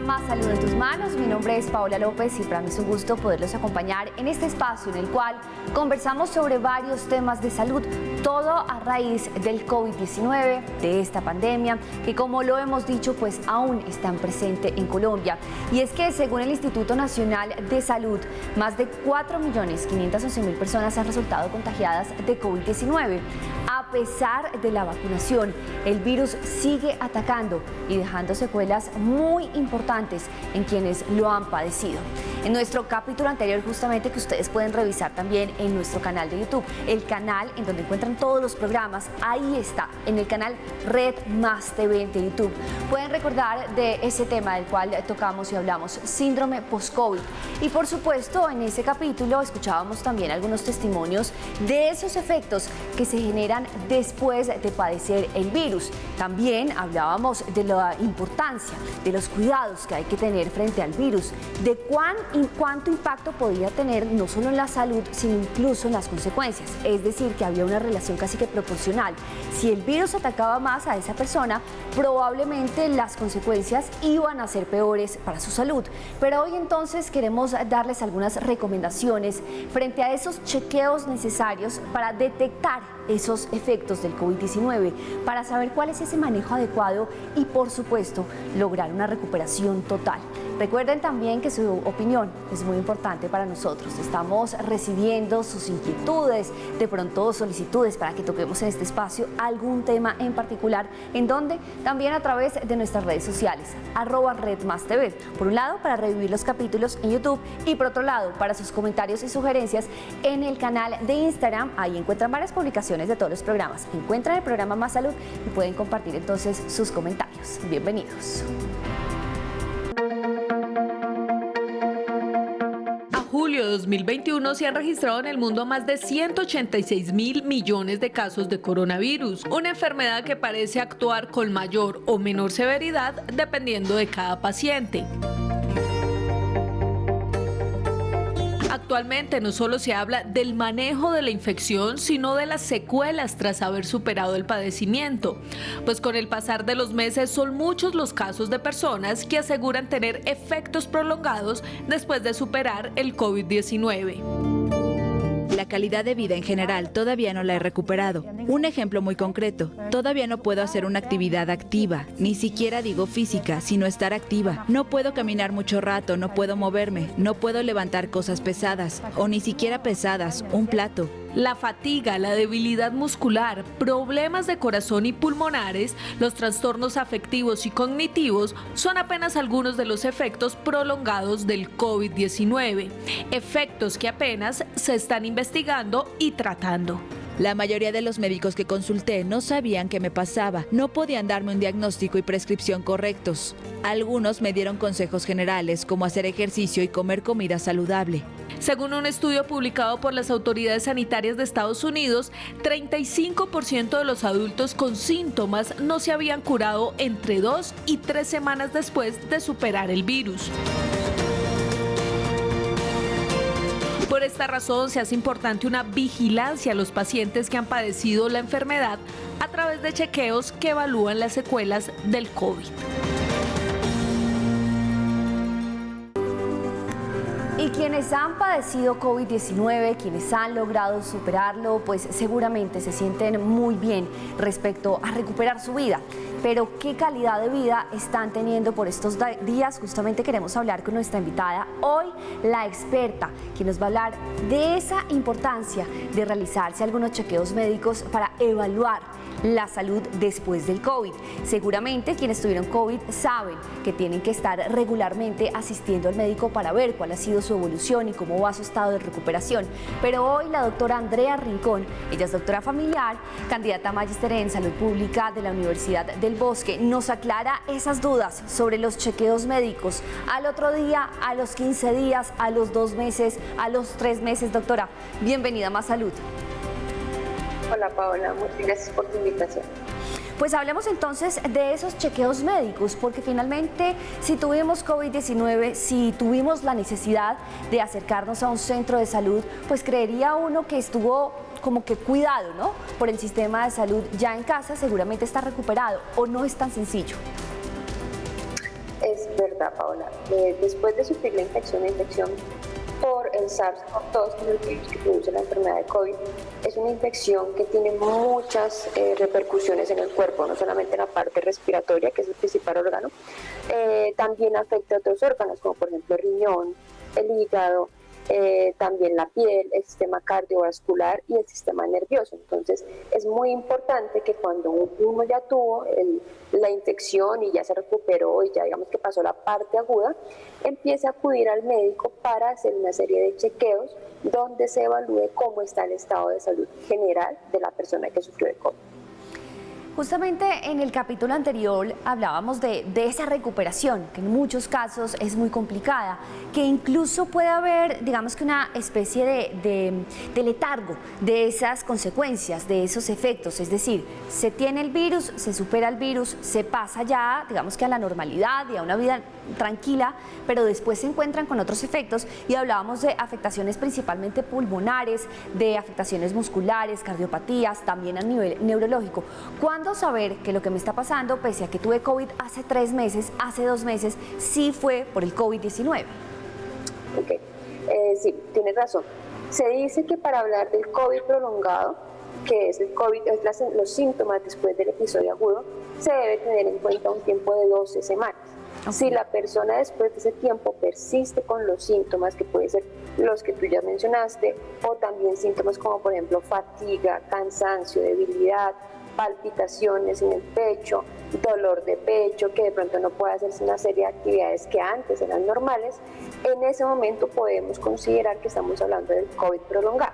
Más Salud en tus manos. Mi nombre es Paola López y para mí es un gusto poderlos acompañar en este espacio en el cual conversamos sobre varios temas de salud, todo a raíz del COVID-19, de esta pandemia, que como lo hemos dicho, pues aún están presente en Colombia. Y es que según el Instituto Nacional de Salud, más de 4.511.000 personas han resultado contagiadas de COVID-19. A pesar de la vacunación, el virus sigue atacando y dejando secuelas muy importantes en quienes lo han padecido. En nuestro capítulo anterior, justamente, que ustedes pueden revisar también en nuestro canal de YouTube, el canal en donde encuentran todos los programas, ahí está, en el canal Red Más TV de YouTube. Pueden recordar de ese tema del cual tocamos y hablamos, síndrome post-COVID. Y por supuesto, en ese capítulo escuchábamos también algunos testimonios de esos efectos que se generan después de padecer el virus. También hablábamos de la importancia de los cuidados que hay que tener frente al virus, de cuánto impacto podía tener no solo en la salud, sino incluso en las consecuencias. Es decir, que había una relación casi que proporcional. Si el virus atacaba más a esa persona, probablemente las consecuencias iban a ser peores para su salud. Pero hoy entonces queremos darles algunas recomendaciones frente a esos chequeos necesarios para detectar esos efectos del COVID-19, para saber cuál es ese manejo adecuado y, por supuesto, lograr una recuperación total. Recuerden también que su opinión es muy importante para nosotros. Estamos recibiendo sus inquietudes, de pronto solicitudes para que toquemos en este espacio algún tema en particular, en donde también a través de nuestras redes sociales, @RedMásTV. Por un lado, para revivir los capítulos en YouTube y por otro lado, para sus comentarios y sugerencias en el canal de Instagram. Ahí encuentran varias publicaciones de todos los programas. Encuentran el programa Más Salud y pueden compartir entonces sus comentarios. Bienvenidos. Julio de 2021 se han registrado en el mundo más de 186.000 millones de casos de coronavirus, una enfermedad que parece actuar con mayor o menor severidad dependiendo de cada paciente. Actualmente no solo se habla del manejo de la infección, sino de las secuelas tras haber superado el padecimiento, pues con el pasar de los meses son muchos los casos de personas que aseguran tener efectos prolongados después de superar el COVID-19. La calidad de vida en general todavía no la he recuperado. Un ejemplo muy concreto, todavía no puedo hacer una actividad activa, ni siquiera digo física, sino estar activa. No puedo caminar mucho rato, no puedo moverme, no puedo levantar cosas pesadas, o ni siquiera pesadas, un plato. La fatiga, la debilidad muscular, problemas de corazón y pulmonares, los trastornos afectivos y cognitivos son apenas algunos de los efectos prolongados del COVID-19, efectos que apenas se están investigando y tratando. La mayoría de los médicos que consulté no sabían qué me pasaba, no podían darme un diagnóstico y prescripción correctos. Algunos me dieron consejos generales como hacer ejercicio y comer comida saludable. Según un estudio publicado por las autoridades sanitarias de Estados Unidos, 35% de los adultos con síntomas no se habían curado entre 2 y 3 semanas después de superar el virus. Por esta razón se hace importante una vigilancia a los pacientes que han padecido la enfermedad a través de chequeos que evalúan las secuelas del COVID. Y quienes han padecido COVID-19, quienes han logrado superarlo, pues seguramente se sienten muy bien respecto a recuperar su vida. Pero ¿qué calidad de vida están teniendo por estos días? Justamente queremos hablar con nuestra invitada hoy, la experta, quien nos va a hablar de esa importancia de realizarse algunos chequeos médicos para evaluar la salud después del COVID. Seguramente quienes tuvieron COVID saben que tienen que estar regularmente asistiendo al médico para ver cuál ha sido su evolución y cómo va su estado de recuperación. Pero hoy la doctora Andrea Rincón, ella es doctora familiar, candidata a magíster en salud pública de la Universidad del Bosque, nos aclara esas dudas sobre los chequeos médicos al otro día, a los 15 días, a los 2 meses, a los 3 meses. Doctora, bienvenida a Más Salud. Hola Paola, muchas gracias por tu invitación. Pues hablemos entonces de esos chequeos médicos, porque finalmente si tuvimos COVID-19, si tuvimos la necesidad de acercarnos a un centro de salud, pues creería uno que estuvo como que cuidado, ¿no? Por el sistema de salud ya en casa, seguramente está recuperado, ¿o no es tan sencillo? verdad, Paola. Después de sufrir la infección por el SARS-CoV-2, que es el virus que produce la enfermedad de COVID, es una infección que tiene muchas repercusiones en el cuerpo, no solamente en la parte respiratoria, que es el principal órgano, también afecta a otros órganos, como por ejemplo el riñón, el hígado, también la piel, el sistema cardiovascular y el sistema nervioso. Entonces es muy importante que cuando uno ya tuvo la infección y ya se recuperó y ya digamos que pasó la parte aguda, empiece a acudir al médico para hacer una serie de chequeos donde se evalúe cómo está el estado de salud general de la persona que sufrió de COVID. Justamente en el capítulo anterior hablábamos de esa recuperación, que en muchos casos es muy complicada, que incluso puede haber, digamos que una especie de letargo de esas consecuencias, de esos efectos, es decir, se tiene el virus, se supera el virus, se pasa ya, digamos que a la normalidad y a una vida tranquila, pero después se encuentran con otros efectos y hablábamos de afectaciones principalmente pulmonares, de afectaciones musculares, cardiopatías, también a nivel neurológico. ¿Cuándo saber que lo que me está pasando, pese a que tuve COVID hace 3 meses, hace 2 meses, sí fue por el COVID-19? Ok, sí, tienes razón. Se dice que para hablar del COVID prolongado, que es el COVID, los síntomas después del episodio agudo, se debe tener en cuenta un tiempo de 12 semanas. Okay. Si la persona después de ese tiempo persiste con los síntomas, que pueden ser los que tú ya mencionaste, o también síntomas como por ejemplo fatiga, cansancio, debilidad, palpitaciones en el pecho, dolor de pecho, que de pronto no puede hacerse una serie de actividades que antes eran normales, en ese momento podemos considerar que estamos hablando del COVID prolongado.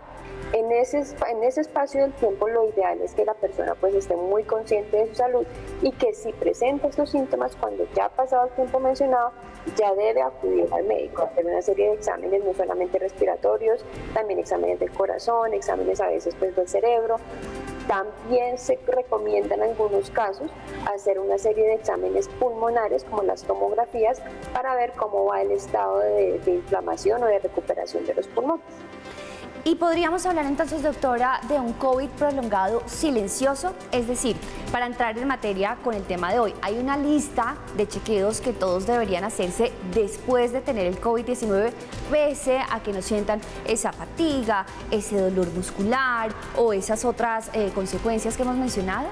En ese espacio del tiempo lo ideal es que la persona pues esté muy consciente de su salud y que si presenta estos síntomas cuando ya ha pasado el tiempo mencionado, ya debe acudir al médico, hacer una serie de exámenes, no solamente respiratorios, también exámenes del corazón, exámenes a veces pues del cerebro. También se recomienda en algunos casos hacer una serie de exámenes pulmonares como las tomografías para ver cómo va el estado de inflamación o de recuperación de los pulmones. Y podríamos hablar entonces, doctora, de un COVID prolongado silencioso, es decir, para entrar en materia con el tema de hoy, hay una lista de chequeos que todos deberían hacerse después de tener el COVID-19, pese a que no sientan esa fatiga, ese dolor muscular o esas otras consecuencias que hemos mencionado.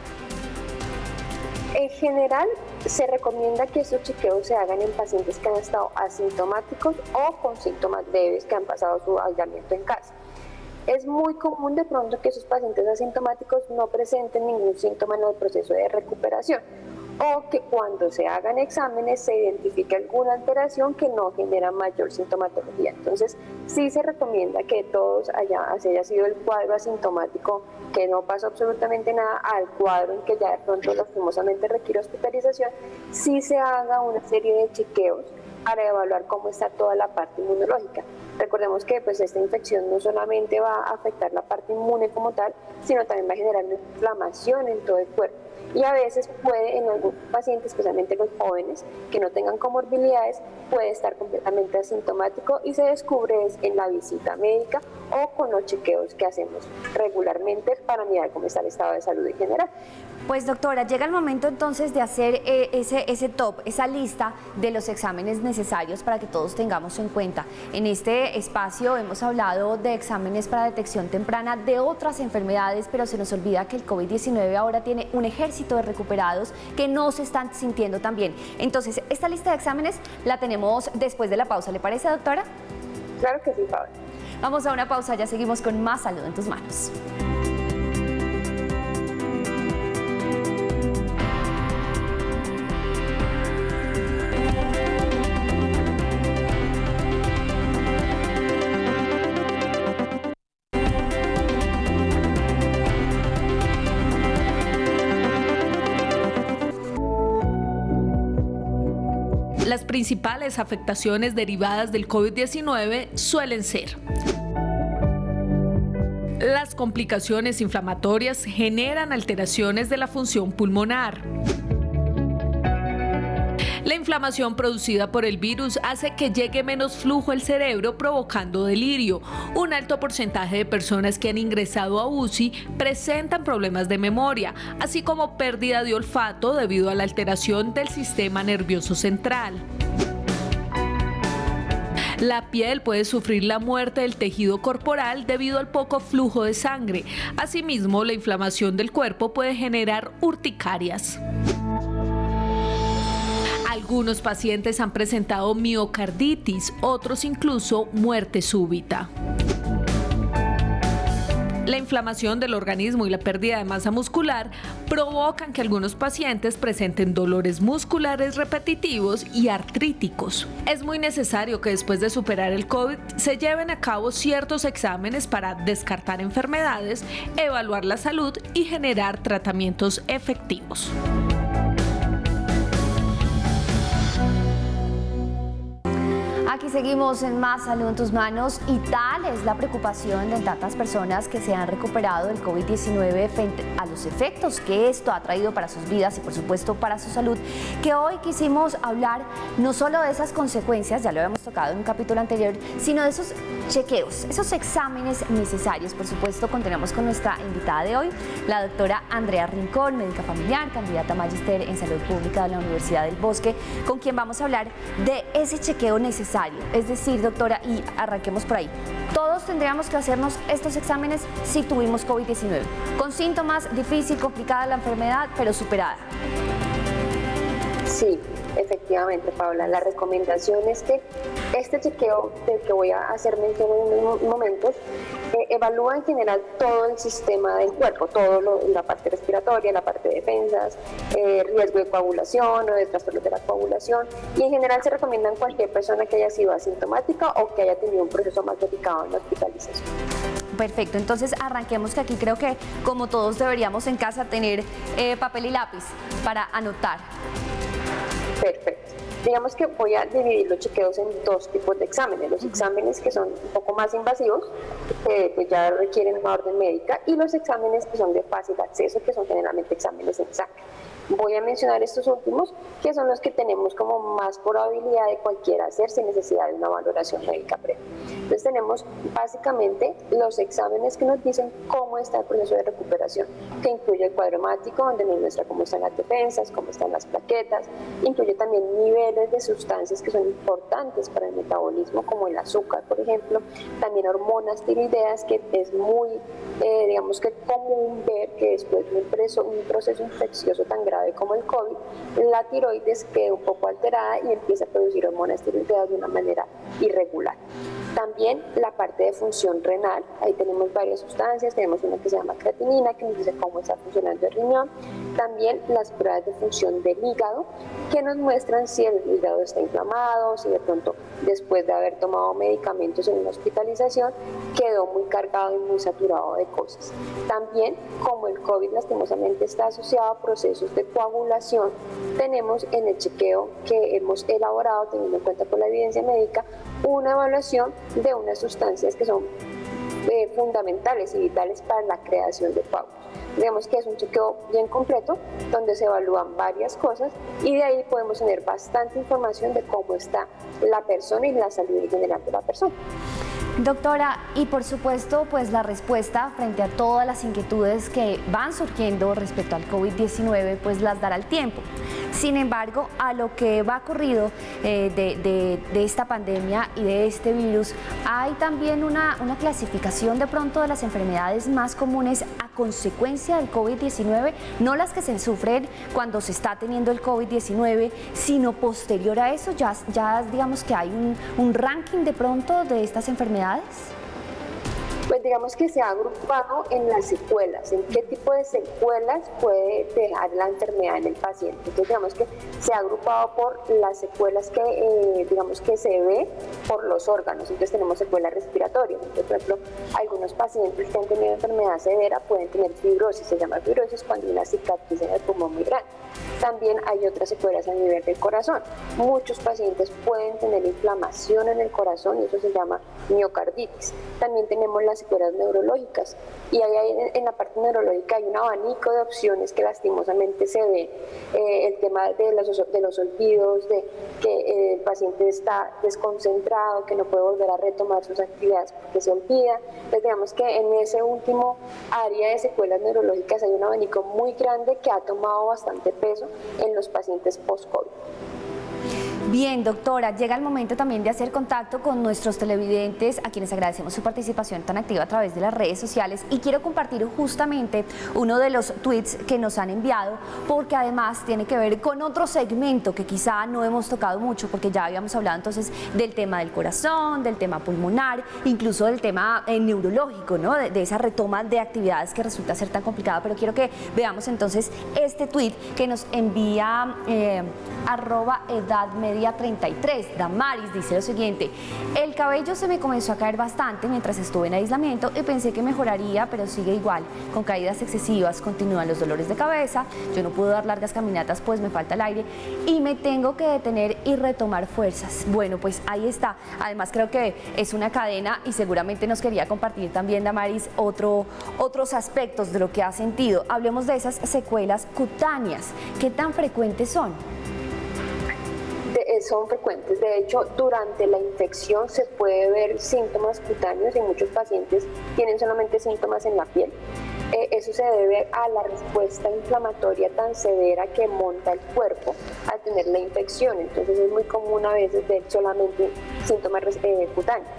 En general, se recomienda que estos chequeos se hagan en pacientes que han estado asintomáticos o con síntomas leves que han pasado su aislamiento en casa. Es muy común de pronto que esos pacientes asintomáticos no presenten ningún síntoma en el proceso de recuperación o que cuando se hagan exámenes se identifique alguna alteración que no genera mayor sintomatología. Entonces, sí se recomienda que todos haya sido el cuadro asintomático, que no pasó absolutamente nada, al cuadro en que ya de pronto lastimosamente requiere hospitalización, sí se haga una serie de chequeos para evaluar cómo está toda la parte inmunológica. Recordemos que pues, esta infección no solamente va a afectar la parte inmune como tal, sino también va a generar una inflamación en todo el cuerpo. Y a veces puede, en algunos pacientes, especialmente los jóvenes, que no tengan comorbilidades, puede estar completamente asintomático y se descubre en la visita médica o con los chequeos que hacemos regularmente para mirar cómo está el estado de salud en general. Pues doctora, llega el momento entonces de hacer ese top, esa lista de los exámenes necesarios para que todos tengamos en cuenta. En este espacio hemos hablado de exámenes para detección temprana de otras enfermedades, pero se nos olvida que el COVID-19 ahora tiene un ejército de recuperados que no se están sintiendo tan bien. Entonces, esta lista de exámenes la tenemos después de la pausa. ¿Le parece, doctora? Claro que sí, Pablo. Vamos a una pausa, ya seguimos con más Salud en tus manos. Las principales afectaciones derivadas del COVID-19 suelen ser: las complicaciones inflamatorias generan alteraciones de la función pulmonar. La inflamación producida por el virus hace que llegue menos flujo al cerebro, provocando delirio. Un alto porcentaje de personas que han ingresado a UCI presentan problemas de memoria, así como pérdida de olfato debido a la alteración del sistema nervioso central. La piel puede sufrir la muerte del tejido corporal debido al poco flujo de sangre. Asimismo, la inflamación del cuerpo puede generar urticarias. Algunos pacientes han presentado miocarditis, otros incluso muerte súbita. La inflamación del organismo y la pérdida de masa muscular provocan que algunos pacientes presenten dolores musculares repetitivos y artríticos. Es muy necesario que después de superar el COVID se lleven a cabo ciertos exámenes para descartar enfermedades, evaluar la salud y generar tratamientos efectivos. Aquí seguimos en Más Salud en tus Manos y tal es la preocupación de tantas personas que se han recuperado del COVID-19 frente a los efectos que esto ha traído para sus vidas y por supuesto para su salud, que hoy quisimos hablar no solo de esas consecuencias, ya lo habíamos tocado en un capítulo anterior, sino de esos chequeos, esos exámenes necesarios. Por supuesto, continuamos con nuestra invitada de hoy, la doctora Andrea Rincón, médica familiar, candidata a magíster en salud pública de la Universidad del Bosque, con quien vamos a hablar de ese chequeo necesario. Es decir, doctora, y arranquemos por ahí, todos tendríamos que hacernos estos exámenes si tuvimos COVID-19, con síntomas, difícil, complicada la enfermedad, pero superada. Sí, efectivamente, Paula. La recomendación es que este chequeo del que voy a hacer mención en unos momentos evalúa en general todo el sistema del cuerpo, la parte respiratoria, la parte de defensas, riesgo de coagulación o de trastornos de la coagulación, y en general se recomienda en cualquier persona que haya sido asintomática o que haya tenido un proceso más delicado en la hospitalización. Perfecto, entonces arranquemos, que aquí creo que como todos deberíamos en casa tener papel y lápiz para anotar. Perfecto. Digamos que voy a dividir los chequeos en dos tipos de exámenes. Los exámenes que son un poco más invasivos, que pues ya requieren una orden médica, y los exámenes que son de fácil acceso, que son generalmente exámenes en sangre. Voy a mencionar estos últimos, que son los que tenemos como más probabilidad de cualquiera hacer sin necesidad de una valoración médica previa. Entonces tenemos básicamente los exámenes que nos dicen cómo está el proceso de recuperación, que incluye el cuadro hemático, donde nos muestra cómo están las defensas, cómo están las plaquetas, incluye también niveles de sustancias que son importantes para el metabolismo, como el azúcar, por ejemplo, también hormonas tiroideas, que es muy, digamos que común ver que después de un proceso infeccioso tan grave como el COVID, la tiroides queda un poco alterada y empieza a producir hormonas tiroideas de una manera irregular. También la parte de función renal, ahí tenemos varias sustancias, tenemos una que se llama creatinina, que nos dice cómo está funcionando el riñón. También las pruebas de función del hígado, que nos muestran si el hígado está inflamado, si de pronto después de haber tomado medicamentos en una hospitalización quedó muy cargado y muy saturado de cosas. También, como el COVID lastimosamente está asociado a procesos de coagulación, tenemos en el chequeo que hemos elaborado, teniendo en cuenta por la evidencia médica, una evaluación de unas sustancias que son fundamentales y vitales para la creación de coágulos. Digamos que es un chequeo bien completo, donde se evalúan varias cosas y de ahí podemos tener bastante información de cómo está la persona y la salud en general de la persona. Doctora, y por supuesto, pues la respuesta frente a todas las inquietudes que van surgiendo respecto al COVID-19, pues las dará el tiempo. Sin embargo, a lo que va corrido de esta pandemia y de este virus, hay también una clasificación de pronto de las enfermedades más comunes a consecuencia del COVID-19, no las que se sufren cuando se está teniendo el COVID-19, sino posterior a eso, ya digamos que hay un ranking de pronto de estas enfermedades. Pues digamos que se ha agrupado en las secuelas, en qué tipo de secuelas puede dejar la enfermedad en el paciente. Entonces digamos que se ha agrupado por las secuelas que digamos que se ve por los órganos. Entonces tenemos secuelas respiratorias. Entonces, por ejemplo, algunos pacientes que han tenido enfermedad severa pueden tener fibrosis, se llama fibrosis cuando hay una cicatriz en el pulmón muy grande. También hay otras secuelas a nivel del corazón. Muchos pacientes pueden tener inflamación en el corazón y eso se llama miocarditis. También tenemos las secuelas neurológicas y ahí en la parte neurológica hay un abanico de opciones que lastimosamente se ve. El tema de los olvidos, de que el paciente está desconcentrado, que no puede volver a retomar sus actividades porque se olvida. Entonces digamos que en ese último área de secuelas neurológicas hay un abanico muy grande que ha tomado bastante peso en los pacientes post-COVID. Bien, doctora, llega el momento también de hacer contacto con nuestros televidentes, a quienes agradecemos su participación tan activa a través de las redes sociales, y quiero compartir justamente uno de los tweets que nos han enviado, porque además tiene que ver con otro segmento que quizá no hemos tocado mucho, porque ya habíamos hablado entonces del tema del corazón, del tema pulmonar, incluso del tema neurológico, ¿no? De esa retoma de actividades que resulta ser tan complicada. Pero quiero que veamos entonces este tweet que nos envía @edadmedia33. Damaris dice lo siguiente: el cabello se me comenzó a caer bastante mientras estuve en aislamiento y pensé que mejoraría, pero sigue igual, con caídas excesivas, continúan los dolores de cabeza, yo no puedo dar largas caminatas pues me falta el aire y me tengo que detener y retomar fuerzas. Bueno, pues ahí está. Además creo que es una cadena y seguramente nos quería compartir también, Damaris, otros aspectos de lo que ha sentido. Hablemos de esas secuelas cutáneas. ¿Qué tan frecuentes son? Son frecuentes. De hecho, durante la infección se puede ver síntomas cutáneos y muchos pacientes tienen solamente síntomas en la piel. Eso se debe a la respuesta inflamatoria tan severa que monta el cuerpo al tener la infección. Entonces es muy común a veces ver solamente síntomas cutáneos.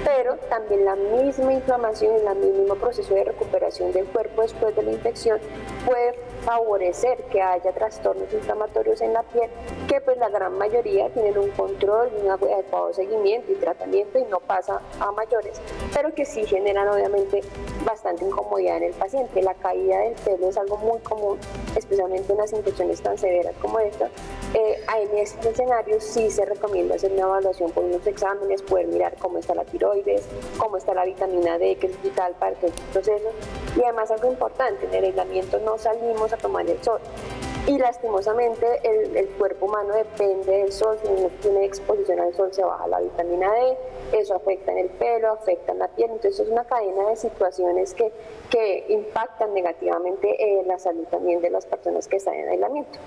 Pero también la misma inflamación y el mismo proceso de recuperación del cuerpo después de la infección puede favorecer que haya trastornos inflamatorios en la piel, que pues la gran mayoría tienen un control y un adecuado seguimiento y tratamiento y no pasa a mayores, pero que sí generan obviamente bastante incomodidad en el paciente. La caída del pelo es algo muy común, especialmente en las infecciones tan severas como esta. En este escenario sí se recomienda hacer una evaluación con unos exámenes, poder mirar cómo está la tiroides, cómo está la vitamina D, que es vital para todo este proceso. Y además algo importante, en el aislamiento no salimos a tomar el sol. Y lastimosamente el cuerpo humano depende del sol. Si no tiene exposición al sol se baja la vitamina D, eso afecta en el pelo, afecta en la piel. Entonces es una cadena de situaciones que impactan negativamente la salud también de las personas que están en aislamiento.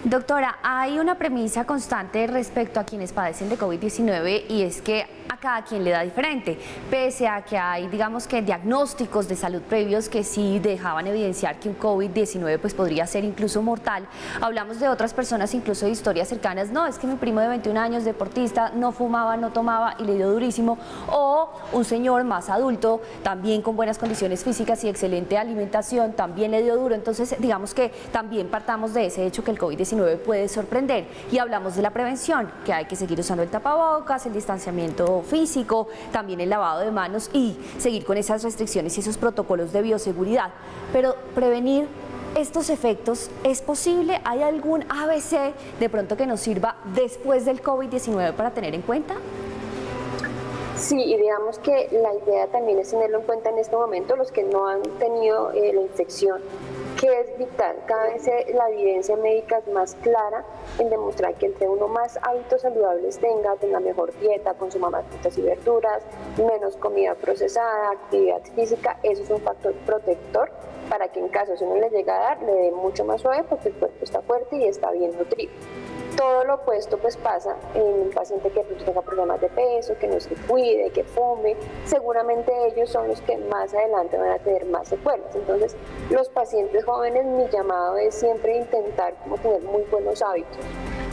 Doctora, hay una premisa constante respecto a quienes padecen de COVID-19 y es que a cada quien le da diferente, pese a que hay, digamos que diagnósticos de salud previos que sí dejaban evidenciar que un COVID-19 pues podría ser incluso mortal. Hablamos de otras personas, incluso de historias cercanas. No, es que mi primo de 21 años, deportista, no fumaba, no tomaba y le dio durísimo. O un señor más adulto, también con buenas condiciones físicas y excelente alimentación, también le dio duro. Entonces, digamos que también partamos de ese hecho que el COVID-19 puede sorprender. Y hablamos de la prevención, que hay que seguir usando el tapabocas, el distanciamiento físico, también el lavado de manos y seguir con esas restricciones y esos protocolos de bioseguridad. Pero prevenir estos efectos, ¿es posible? ¿Hay algún ABC de pronto que nos sirva después del COVID-19 para tener en cuenta? Sí, y digamos que la idea también es tenerlo en cuenta en este momento, los que no han tenido la infección, que es vital. Cada vez la evidencia médica es más clara en demostrar que entre uno más hábitos saludables tenga mejor dieta, consuma más frutas y verduras, menos comida procesada, actividad física, eso es un factor protector para que en caso si uno le llega a dar, le dé mucho más suave porque el cuerpo está fuerte y está bien nutrido. Todo lo opuesto pues pasa en un paciente que tenga problemas de peso, que no se cuide, que fume. Seguramente ellos son los que más adelante van a tener más secuelas. Entonces, los pacientes jóvenes, mi llamado es siempre intentar como tener muy buenos hábitos.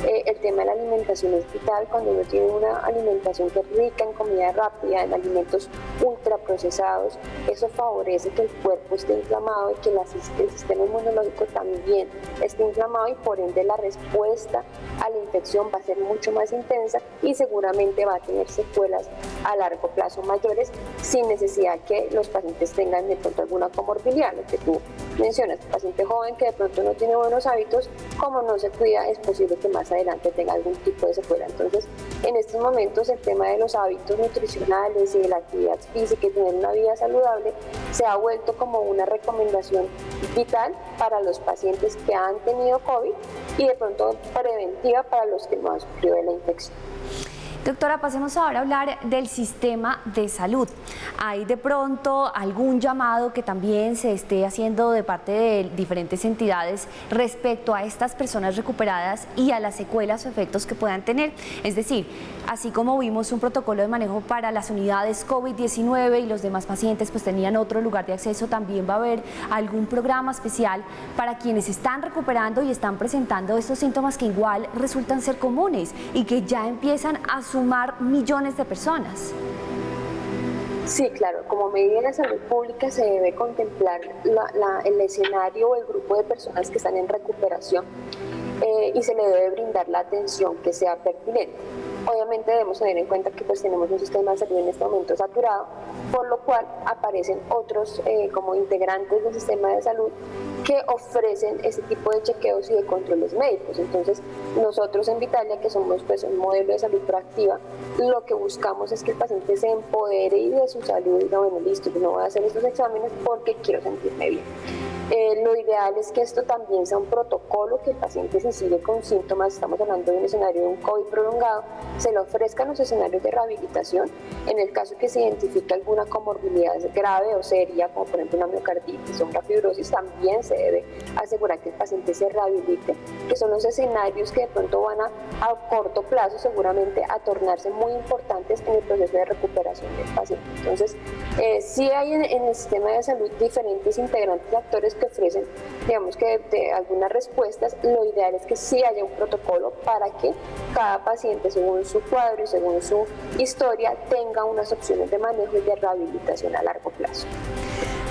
El tema de la alimentación es vital. Cuando uno tiene una alimentación que es rica en comida rápida, en alimentos ultraprocesados, eso favorece que el cuerpo esté inflamado y que el sistema inmunológico también esté inflamado y por ende la respuesta a la infección va a ser mucho más intensa y seguramente va a tener secuelas a largo plazo mayores sin necesidad que los pacientes tengan de pronto alguna comorbilidad. Lo que tú mencionas, el paciente joven que de pronto no tiene buenos hábitos, como no se cuida, es posible que más adelante tenga algún tipo de secuela. Entonces, en estos momentos el tema de los hábitos nutricionales y de la actividad física y tener una vida saludable se ha vuelto como una recomendación vital para los pacientes que han tenido COVID y de pronto preventiva para los que no han sufrido de la infección. Doctora, pasemos ahora a hablar del sistema de salud. ¿Hay de pronto algún llamado que también se esté haciendo de parte de diferentes entidades respecto a estas personas recuperadas y a las secuelas o efectos que puedan tener? Es decir, así como vimos un protocolo de manejo para las unidades COVID-19 y los demás pacientes pues tenían otro lugar de acceso, también va a haber algún programa especial para quienes están recuperando y están presentando estos síntomas que igual resultan ser comunes y que ya empiezan a sumar millones de personas. Sí, claro, como medida de salud pública se debe contemplar el escenario o el grupo de personas que están en recuperación y se le debe brindar la atención que sea pertinente. Obviamente debemos tener en cuenta que pues tenemos un sistema de salud en este momento saturado, por lo cual aparecen otros como integrantes del sistema de salud que ofrecen ese tipo de chequeos y de controles médicos. Entonces, nosotros en Vitalia, que somos pues un modelo de salud proactiva, lo que buscamos es que el paciente se empodere y de su salud y diga, bueno, listo, yo no voy a hacer estos exámenes porque quiero sentirme bien. Lo ideal es que esto también sea un protocolo, que el paciente si sigue con síntomas, estamos hablando de un escenario de un COVID prolongado, se le ofrezcan los escenarios de rehabilitación. En el caso que se identifique alguna comorbilidad grave o seria, como por ejemplo una miocarditis o una fibrosis, también se debe asegurar que el paciente se rehabilite, que son los escenarios que de pronto van a corto plazo seguramente a tornarse muy importantes en el proceso de recuperación del paciente. Entonces, sí hay en el sistema de salud diferentes integrantes de actores que ofrecen, digamos que de algunas respuestas. Lo ideal es que sí haya un protocolo para que cada paciente, según su cuadro y según su historia, tenga unas opciones de manejo y de rehabilitación a largo plazo.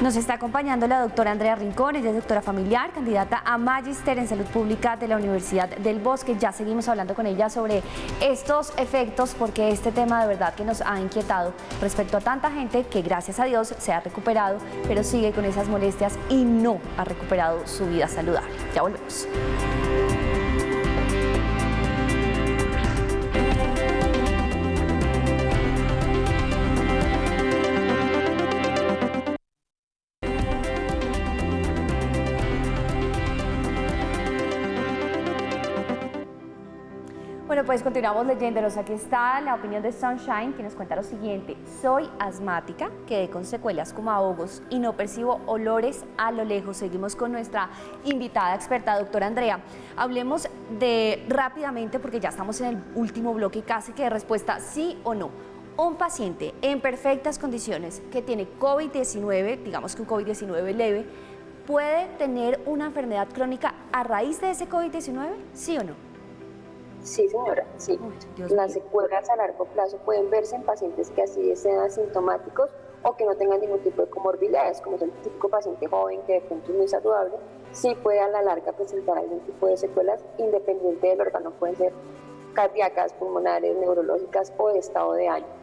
Nos está acompañando la doctora Andrea Rincón, ella es doctora familiar, candidata a Magíster en Salud Pública de la Universidad del Bosque. Ya seguimos hablando con ella sobre estos efectos, porque este tema de verdad que nos ha inquietado respecto a tanta gente que gracias a Dios se ha recuperado, pero sigue con esas molestias y no ha recuperado su vida saludable. Ya volvemos. Bueno, pues continuamos leyéndolos. Aquí está la opinión de Sunshine, que nos cuenta lo siguiente. Soy asmática, quedé con secuelas como ahogos y no percibo olores a lo lejos. Seguimos con nuestra invitada experta, doctora Andrea. Hablemos rápidamente, porque ya estamos en el último bloque casi, que de respuesta sí o no. Un paciente en perfectas condiciones que tiene COVID-19, digamos que un COVID-19 leve, ¿puede tener una enfermedad crónica a raíz de ese COVID-19? ¿Sí o no? Sí, señora, sí. Las secuelas a largo plazo pueden verse en pacientes que así sean asintomáticos o que no tengan ningún tipo de comorbilidades, como es el típico paciente joven que de pronto es muy saludable, sí puede a la larga presentar algún tipo de secuelas independiente del órgano, pueden ser cardíacas, pulmonares, neurológicas o de estado de ánimo.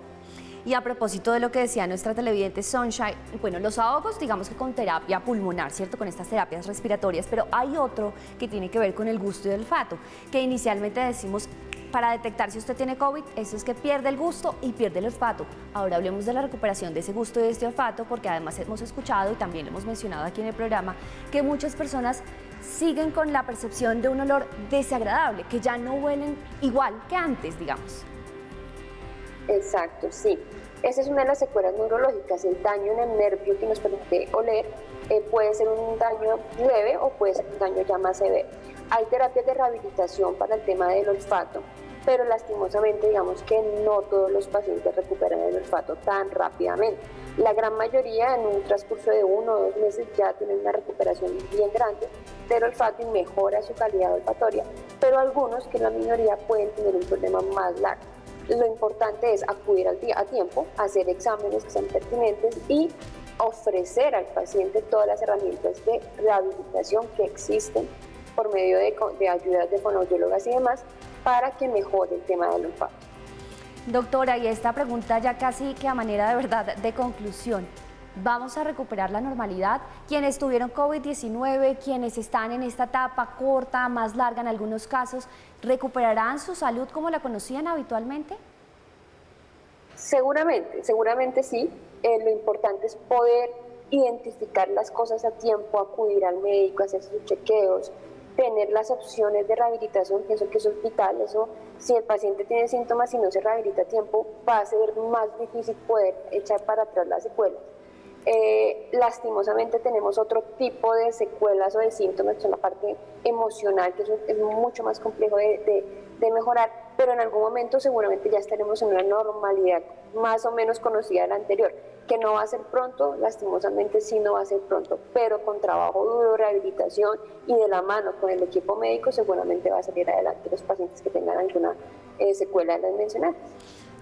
Y a propósito de lo que decía nuestra televidente Sunshine, bueno, los ahogos, digamos que con terapia pulmonar, ¿cierto? Con estas terapias respiratorias, pero hay otro que tiene que ver con el gusto y el olfato, que inicialmente decimos, para detectar si usted tiene COVID, eso es que pierde el gusto y pierde el olfato. Ahora hablemos de la recuperación de ese gusto y de este olfato, porque además hemos escuchado y también lo hemos mencionado aquí en el programa, que muchas personas siguen con la percepción de un olor desagradable, que ya no huelen igual que antes, digamos. Exacto, sí. Esa es una de las secuelas neurológicas. El daño en el nervio que nos permite oler puede ser un daño leve o puede ser un daño ya más severo. Hay terapias de rehabilitación para el tema del olfato, pero lastimosamente digamos que no todos los pacientes recuperan el olfato tan rápidamente. La gran mayoría en un transcurso de 1 o 2 meses ya tienen una recuperación bien grande del olfato y mejora su calidad olfatoria, pero algunos, que es la minoría, pueden tener un problema más largo. Lo importante es acudir a tiempo, hacer exámenes que sean pertinentes y ofrecer al paciente todas las herramientas de rehabilitación que existen por medio de ayudas de fonoaudiólogas y demás para que mejore el tema del olfato. Doctora, y esta pregunta ya casi que a manera de verdad de conclusión. ¿Vamos a recuperar la normalidad? Quienes tuvieron COVID-19, quienes están en esta etapa corta, más larga en algunos casos, ¿recuperarán su salud como la conocían habitualmente? Seguramente sí. Lo importante es poder identificar las cosas a tiempo, acudir al médico, hacer sus chequeos, tener las opciones de rehabilitación. Pienso que eso es vital. Eso, si el paciente tiene síntomas y no se rehabilita a tiempo, va a ser más difícil poder echar para atrás las secuelas. Lastimosamente tenemos otro tipo de secuelas o de síntomas, que son la parte emocional, que eso es mucho más complejo de mejorar, pero en algún momento seguramente ya estaremos en una normalidad más o menos conocida de la anterior, que no va a ser pronto, lastimosamente sí no va a ser pronto, pero con trabajo duro, rehabilitación y de la mano con el equipo médico seguramente va a salir adelante los pacientes que tengan alguna secuela de las mencionadas.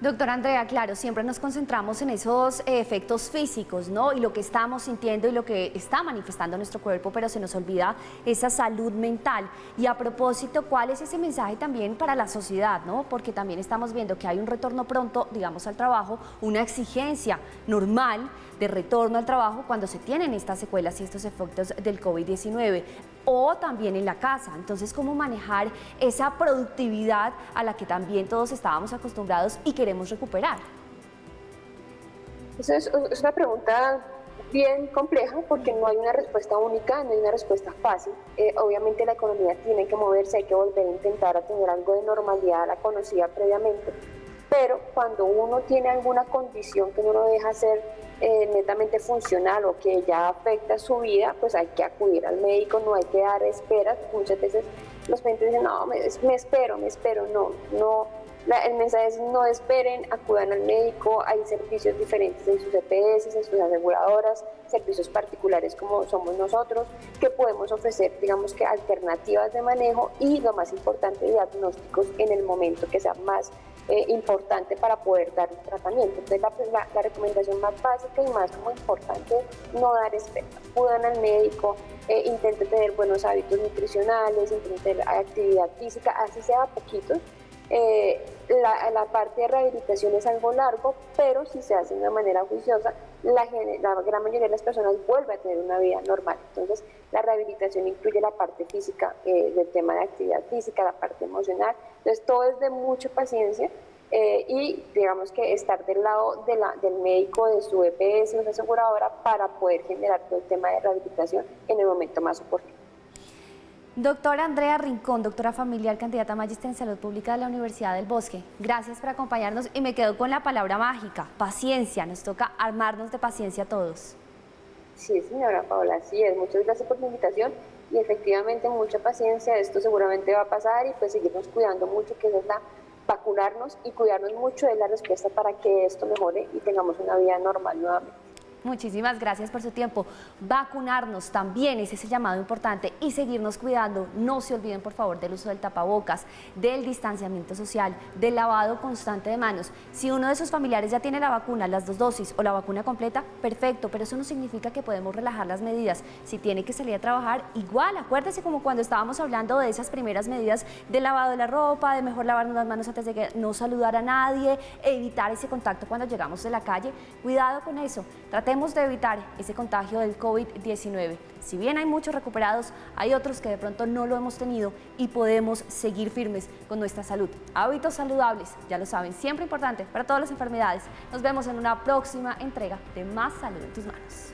Doctora Andrea, claro, siempre nos concentramos en esos efectos físicos, ¿no? Y lo que estamos sintiendo y lo que está manifestando nuestro cuerpo, pero se nos olvida esa salud mental. Y a propósito, ¿cuál es ese mensaje también para la sociedad, ¿no? Porque también estamos viendo que hay un retorno pronto, digamos, al trabajo, una exigencia normal de retorno al trabajo cuando se tienen estas secuelas y estos efectos del COVID-19, o también en la casa. Entonces, ¿cómo manejar esa productividad a la que también todos estábamos acostumbrados y queremos recuperar? Esa es una pregunta bien compleja porque no hay una respuesta única, no hay una respuesta fácil. Obviamente la economía tiene que moverse, hay que volver a intentar a tener algo de normalidad a la conocida previamente, pero cuando uno tiene alguna condición que no lo deja ser netamente funcional o que ya afecta su vida, pues hay que acudir al médico, no hay que dar esperas. Muchas veces los pacientes dicen, no, me espero, no. El mensaje es no esperen, acudan al médico. Hay servicios diferentes en sus EPS, en sus aseguradoras, servicios particulares como somos nosotros, que podemos ofrecer, digamos que alternativas de manejo y lo más importante, diagnósticos en el momento que sea más importante para poder dar un tratamiento. Entonces la recomendación más básica y más como importante es no dar espera. Acudan al médico, intenten tener buenos hábitos nutricionales, intenten tener actividad física, así sea poquito. La parte de rehabilitación es algo largo, pero si se hace de una manera juiciosa, la gran mayoría de las personas vuelve a tener una vida normal. Entonces, la rehabilitación incluye la parte física, del tema de actividad física, la parte emocional. Entonces, todo es de mucha paciencia y digamos que estar del lado del médico, de su EPS, de su aseguradora, para poder generar todo el tema de rehabilitación en el momento más oportuno. Doctora Andrea Rincón, doctora familiar, candidata a Magíster en Salud Pública de la Universidad del Bosque. Gracias por acompañarnos y me quedo con la palabra mágica, paciencia. Nos toca armarnos de paciencia a todos. Sí, señora Paola, así es. Muchas gracias por la invitación y efectivamente mucha paciencia. Esto seguramente va a pasar y pues seguirnos cuidando mucho, que es la vacunarnos y cuidarnos mucho es la respuesta para que esto mejore y tengamos una vida normal nuevamente. Muchísimas gracias por su tiempo. Vacunarnos también es ese llamado importante y seguirnos cuidando. No se olviden, por favor, del uso del tapabocas, del distanciamiento social, del lavado constante de manos. Si uno de sus familiares ya tiene la vacuna, las 2 dosis o la vacuna completa, perfecto, pero eso no significa que podemos relajar las medidas. Si tiene que salir a trabajar, igual, acuérdese como cuando estábamos hablando de esas primeras medidas de lavado de la ropa, de mejor lavarnos las manos antes de que no saludar a nadie, evitar ese contacto cuando llegamos de la calle. Cuidado con eso. Tratemos de evitar ese contagio del COVID-19. Si bien hay muchos recuperados, hay otros que de pronto no lo hemos tenido y podemos seguir firmes con nuestra salud. Hábitos saludables, ya lo saben, siempre importante para todas las enfermedades. Nos vemos en una próxima entrega de Más Salud en tus Manos.